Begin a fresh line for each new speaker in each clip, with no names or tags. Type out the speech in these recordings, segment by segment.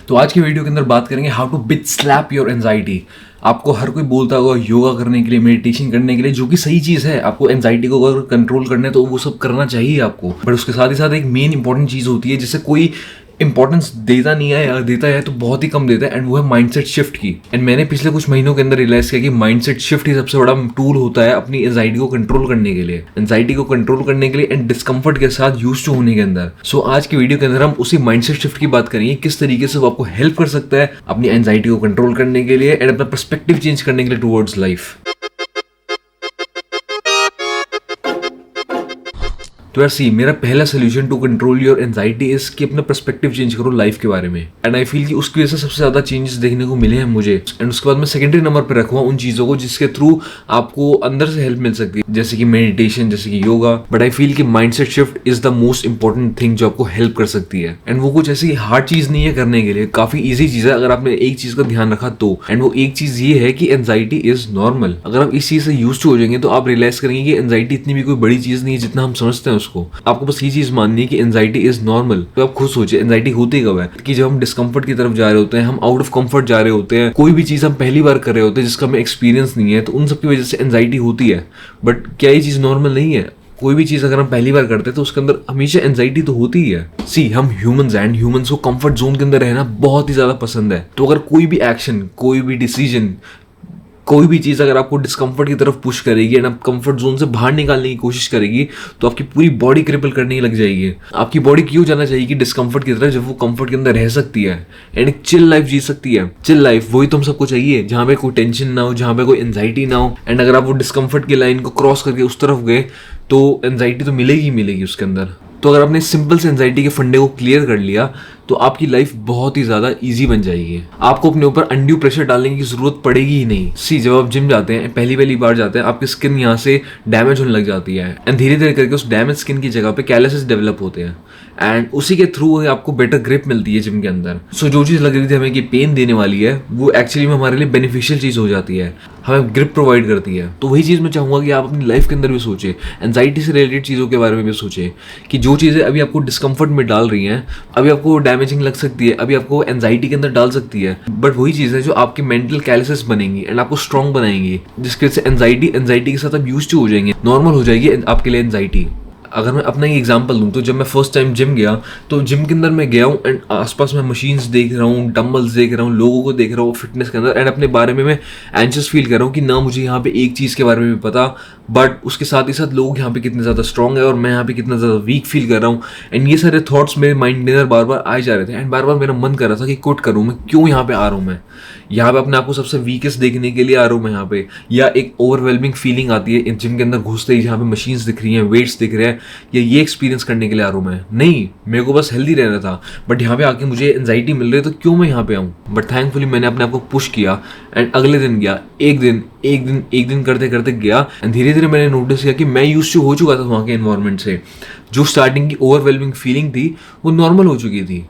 तो आज की वीडियो के अंदर बात करेंगे how to bit slap your anxiety. आपको हर कोई बोलता होगा योगा करने के लिए, मेडिटेशन करने के लिए, जो कि सही चीज़ है। आपको एंजाइटी को अगर कंट्रोल करना है तो वो सब करना चाहिए आपको, बट उसके साथ ही साथ एक मेन इंपॉर्टेंट चीज़ होती है जिससे कोई इंपॉर्टेंस देता नहीं है, या देता है तो बहुत ही कम देता है, एंड वो है माइंडसेट शिफ्ट की। एंड मैंने पिछले कुछ महीनों के अंदर रियलाइज किया कि माइंडसेट शिफ्ट ही सबसे बड़ा टूल होता है अपनी एंजाइटी को कंट्रोल करने के लिए, एंड डिस्कम्फर्ट के साथ यूज टू होने के अंदर। सो आज की वीडियो के अंदर हम उसी माइंडसेट शिफ्ट की बात करेंगे, किस तरीके से वो आपको हेल्प कर सकता है अपनी एंजाइटी को कंट्रोल करने के लिए एंड अपना पर्सपेक्टिव चेंज करने के लिए टुवर्ड्स लाइफ। तो यार सी, मेरा पहला solution to control your anxiety is कि अपना पर्सपेक्टिव चेंज करो लाइफ के बारे में। एंड आई फील कि उसकी वजह से सबसे ज्यादा चेंजेस देखने को मिले हैं मुझे। एंड उसके बाद मैं सेकेंडरी नंबर पर रखूंगा उन चीजों को जिसके थ्रू आपको अंदर से हेल्प मिल सकती है, जैसे कि मेडिटेशन, जैसे कि योगा। बट आई फील कि mindset shift is the most important thing जो आपको हेल्प कर सकती है। एंड वो कुछ ऐसी हार्ड चीज नहीं है करने के लिए, काफी ईजी चीज है अगर आपने एक चीज का ध्यान रखा तो। एंड वो एक चीज ये है कि एंजाइटी इज नॉर्मल। अगर आप इस चीज से यूज टू हो जाएंगे तो आप रियलाइज करेंगे कि एंजाइटी इतनी भी कोई बड़ी चीज नहीं है जितना हम समझते हैं उसको। आपको बस ये चीज माननी है कि एंजाइटी इज नॉर्मल। तो आप खुद सोचिए एंजाइटी होती कब है कि जब हम डिस्कम्फर्ट की तरफ जा रहे होते हैं, हम आउट ऑफ कंफर्ट जा रहे होते हैं, कोई भी चीज हम पहली बार कर रहे होते हैं जिसका हमें एक्सपीरियंस नहीं है, तो उन सब की वजह से एंजाइटी होती है। बट क्या ये चीज नॉर्मल नहीं है? कोई भी चीज अगर हम पहली बार करते हैं तो उसके अंदर हमेशा एंजाइटी तो होती ही है। सी, हम ह्यूमंस एंड ह्यूमंस को कंफर्ट जोन के अंदर रहना बहुत ही ज्यादा पसंद है। तो अगर कोई भी एक्शन, कोई भी डिसीजन, कोई भी चीज़ अगर आपको डिस्कम्फर्ट की तरफ पुश करेगी एंड आप कंफर्ट जोन से बाहर निकालने की कोशिश करेगी तो आपकी पूरी बॉडी क्रिपल करने लग जाएगी। आपकी बॉडी क्यों जाना चाहिए कि डिस्कम्फर्ट की तरफ, जब वो कंफर्ट के अंदर रह सकती है एंड एक चिल लाइफ जी सकती है। चिल लाइफ वही तो हम सबको चाहिए, जहाँ पे कोई टेंशन ना हो, जहाँ पे कोई एंजाइटी ना हो। एंड अगर आप वो डिस्कम्फर्ट की लाइन को क्रॉस करके उस तरफ गए तो एंजाइटी तो मिलेगी ही मिलेगी उसके अंदर। तो अगर आपने सिंपल से एंजाइटी के फंडे को क्लियर कर लिया तो आपकी लाइफ बहुत ही ज्यादा इजी बन जाएगी। आपको अपने ऊपर अनड्यू प्रेशर डालने की जरूरत पड़ेगी ही नहीं। सी, जब आप जिम जाते हैं, पहली बार जाते हैं, आपकी स्किन यहाँ से डैमेज होने लग जाती है एंड धीरे धीरे करके उस डैमेज स्किन की जगह पे कैलसेस डेवलप होते हैं एंड उसी के थ्रू आपको बेटर ग्रिप मिलती है जिम के अंदर। सो जो चीज़ लग रही थी हमें कि पेन देने वाली है, वो एक्चुअली में हमारे लिए बेनिफिशियल चीज़ हो जाती है, हमें ग्रिप प्रोवाइड करती है। तो वही चीज़ मैं चाहूँगा कि आप अपनी लाइफ के अंदर भी सोचें, एंजाइटी से रिलेटेड चीज़ों के बारे में भी सोचें कि जो चीज़ें अभी आपको डिस्कम्फर्ट में डाल रही हैं, अभी आपको डैमेजिंग लग सकती है, अभी आपको एंजाइटी के अंदर डाल सकती है, बट वही चीज़ें जो आपकी मेंटल कैलसेस बनेंगी एंड आपको स्ट्रॉन्ग बनाएंगी, जिसकी वजह से एंजाइटी के साथ आप यूज टू हो जाएंगे, नॉर्मल हो जाएगी आपके लिए एंजाइटी। अगर मैं अपना ही एग्जांपल दूं तो जब मैं फर्स्ट टाइम जिम गया तो जिम के अंदर मैं गया हूँ एंड आसपास मैं मशीन्स देख रहा हूँ, डंबल्स देख रहा हूँ, लोगों को देख रहा हूँ फिटनेस के अंदर, एंड अपने बारे में मैं एंशियस फील कर रहा हूँ कि ना मुझे यहाँ पे एक चीज़ के बारे में भी पता, बट उसके साथ ही साथ लोग यहाँ पे कितने ज़्यादा स्ट्रॉन्ग है और मैं यहाँ पे कितना ज़्यादा वीक फील कर रहा हूँ। एंड ये सारे थॉट्स मेरे माइंड में बार बार आए जा रहे थे एंड बार बार मेरा मन कर रहा था कि क्विट करूँ। मैं क्यों यहाँ पे आ रहा हूँ? मैं यहाँ पे अपने आप को सबसे वीकेस्ट देखने के लिए आ रहा हूँ मैं यहाँ पे, या एक ओवरवेलमिंग फीलिंग आती है जिम के अंदर घुसते ही, जहाँ पे मशीन्स दिख रही हैं, वेट्स दिख रहे हैं, या ये एक्सपीरियंस करने के लिए आ रहा हूँ मैं? नहीं, मेरे को बस हेल्दी रहना था, बट यहाँ पे आके मुझे एंजाइटी मिल रही है, तो क्यों मैं यहाँ पे आऊँ? बट थैंकफुली मैंने अपने आप को पुश किया एंड अगले दिन गया, एक दिन करते करते गया एंड धीरे धीरे मैंने नोटिस किया कि मैं यूज टू हो चुका था वहाँ के एनवायरनमेंट से। जो स्टार्टिंग की ओवरवेलमिंग फीलिंग थी वो नॉर्मल हो चुकी थी।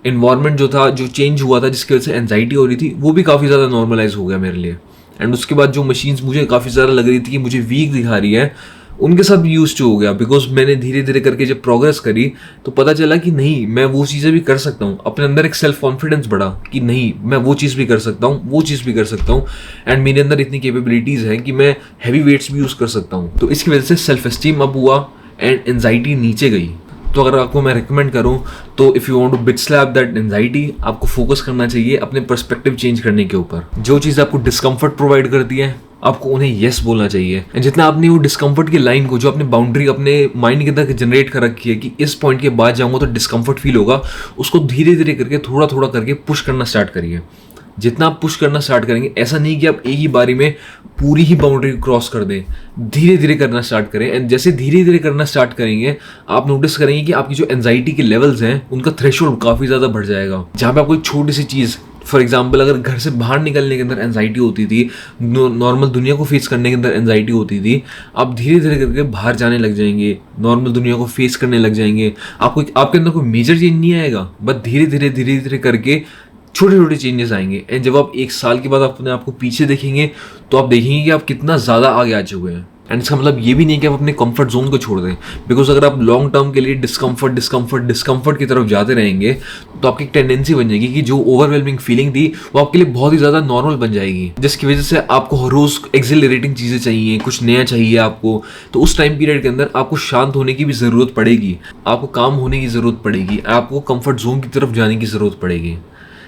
एनवायरनमेंट जो था, जो चेंज हुआ था जिसकी वजह से एंजाइटी हो रही थी, वो भी काफ़ी ज़्यादा नॉर्मलाइज हो गया मेरे लिए। एंड उसके बाद जो मशीन्स मुझे काफ़ी ज़्यादा लग रही थी कि मुझे वीक दिखा रही है, उनके साथ भी यूज टू हो गया, बिकॉज मैंने धीरे धीरे करके जब प्रोग्रेस करी तो पता चला कि नहीं, मैं वो चीज़ें भी कर सकता हूँ। अपने अंदर एक सेल्फ कॉन्फिडेंस बढ़ा कि नहीं, मैं वो चीज़ भी कर सकता हूँ, वो चीज़ भी कर सकता हूँ, एंड मेरे अंदर इतनी कैपेबिलिटीज़ हैं कि मैं हैवी वेट्स भी यूज़ कर सकता हूँ। तो इसकी वजह से सेल्फ एस्टीम अप हुआ एंड एंजाइटी नीचे गई। तो अगर आपको मैं रिकमेंड करूं तो if you want to bit slap that anxiety, आपको फोकस करना चाहिए अपने पर्सपेक्टिव चेंज करने के ऊपर। जो चीज़ आपको डिस्कम्फर्ट प्रोवाइड करती है आपको उन्हें यस बोलना चाहिए। एंड जितना आपने वो डिस्कम्फर्ट की लाइन को, जो आपने बाउंड्री अपने माइंड के अंदर जनरेट कर रखी है कि इस पॉइंट के बाद जाऊंगा तो डिस्कम्फर्ट फील होगा, उसको धीरे धीरे करके थोड़ा थोड़ा करके पुश करना स्टार्ट करिए। जितना आप पुश करना स्टार्ट करेंगे, ऐसा नहीं कि आप एक ही बारी में पूरी ही बाउंड्री क्रॉस कर दें, धीरे धीरे करना स्टार्ट करें। एंड जैसे धीरे धीरे करना स्टार्ट करेंगे आप नोटिस करेंगे कि आपकी जो एंजाइटी के लेवल्स हैं उनका थ्रेशोल्ड काफ़ी ज़्यादा बढ़ जाएगा। जहाँ पे आपको एक छोटी सी चीज़, फॉर एग्जाम्पल अगर घर से बाहर निकलने के अंदर एंजाइटी होती थी, नॉर्मल दुनिया को फेस करने के अंदर एंजाइटी होती थी, आप धीरे धीरे करके बाहर जाने लग जाएंगे, नॉर्मल दुनिया को फेस करने लग जाएंगे। आपके अंदर कोई मेजर चेंज नहीं आएगा, बस धीरे धीरे करके छोटे छोटे चेंजेस आएंगे। एंड जब आप एक साल के बाद अपने आप को पीछे देखेंगे तो आप देखेंगे कि आप कितना ज़्यादा आगे आ चुके हैं। एंड इसका मतलब ये भी नहीं कि आप अपने कंफर्ट जोन को छोड़ दें, बिकॉज अगर आप लॉन्ग टर्म के लिए डिस्कम्फर्ट की तरफ जाते रहेंगे तो आपकी एक टेंडेंसी बन जाएगी कि जो ओवरवेलमिंग फीलिंग थी वो आपके लिए बहुत ही ज़्यादा नॉर्मल बन जाएगी, जिसकी वजह से आपको हर रोज़ एक्सिलरेटिंग चीज़ें चाहिए, कुछ नया चाहिए आपको। तो उस टाइम पीरियड के अंदर आपको शांत होने की भी ज़रूरत पड़ेगी, आपको काम होने की ज़रूरत पड़ेगी, आपको कंफर्ट जोन की तरफ जाने की ज़रूरत पड़ेगी।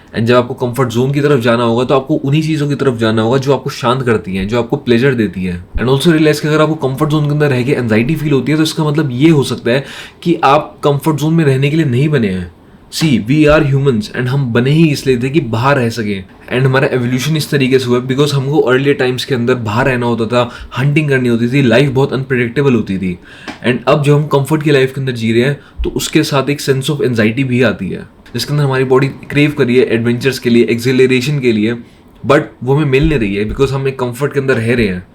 एंड जब आपको कंफर्ट जोन की तरफ जाना होगा तो आपको उन्हीं चीज़ों की तरफ जाना होगा जो आपको शांत करती हैं, जो आपको प्लेजर देती है। एंड ऑल्सो रियलाइज कि अगर आपको कंफर्ट जोन के अंदर रह के एंजाइटी फील होती है तो इसका मतलब ये हो सकता है कि आप कंफर्ट जोन में रहने के लिए नहीं बने हैं। सी वी आर ह्यूमंस एंड हम बने ही इसलिए थे कि बाहर रह सकें। एंड हमारा एवोल्यूशन इस तरीके से हुआ बिकॉज हमको अर्लियर टाइम्स के अंदर बाहर रहना होता था, हंटिंग करनी होती थी, लाइफ बहुत अनप्रेडिक्टेबल होती थी। एंड अब जब हम कंफर्ट की लाइफ के अंदर जी रहे हैं तो उसके साथ एक सेंस ऑफ एंजाइटी भी आती है, जिसके अंदर हमारी बॉडी क्रेव कर रही है एडवेंचर्स के लिए, एक्सिलरेशन के लिए, बट वो हमें मिल नहीं रही है बिकॉज हम एक कंफर्ट के अंदर रह रहे हैं।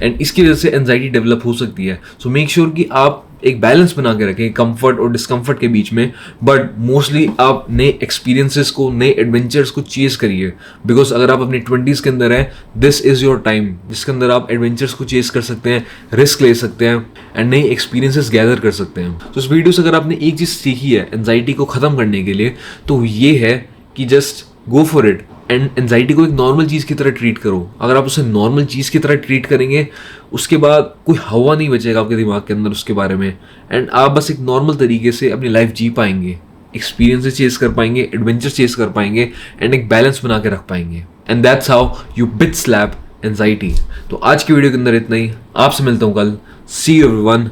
एंड इसकी वजह से एंजाइटी डेवलप हो सकती है। सो मेक श्योर कि आप एक बैलेंस बना के रखें कंफर्ट और डिस्कम्फर्ट के बीच में, बट मोस्टली आप नए एक्सपीरियंसेस को, नए एडवेंचर्स को चेस करिए, बिकॉज अगर आप अपने 20s के अंदर हैं, दिस इज़ योर टाइम जिसके अंदर आप एडवेंचर्स को चेस कर सकते हैं, रिस्क ले सकते हैं एंड नए एक्सपीरियंसेस गैदर कर सकते हैं। तो इस वीडियो से अगर आपने एक चीज़ सीखी है एंजाइटी को ख़त्म करने के लिए तो ये है कि just go for it and anxiety को एक नॉर्मल चीज़ की तरह ट्रीट करो। अगर आप उसे नॉर्मल चीज़ की तरह ट्रीट करेंगे उसके बाद कोई हवा नहीं बचेगा आपके दिमाग के अंदर उसके बारे में, एंड आप बस एक नॉर्मल तरीके से अपनी लाइफ जी पाएंगे, एक्सपीरियंसेस चेस कर पाएंगे, एडवेंचर चेस कर पाएंगे एंड एक बैलेंस बना के रख पाएंगे। And that's how you bit slap anxiety. तो आज की वीडियो के अंदर इतना ही, आपसे मिलता हूँ कल। सी यू एवरीवन।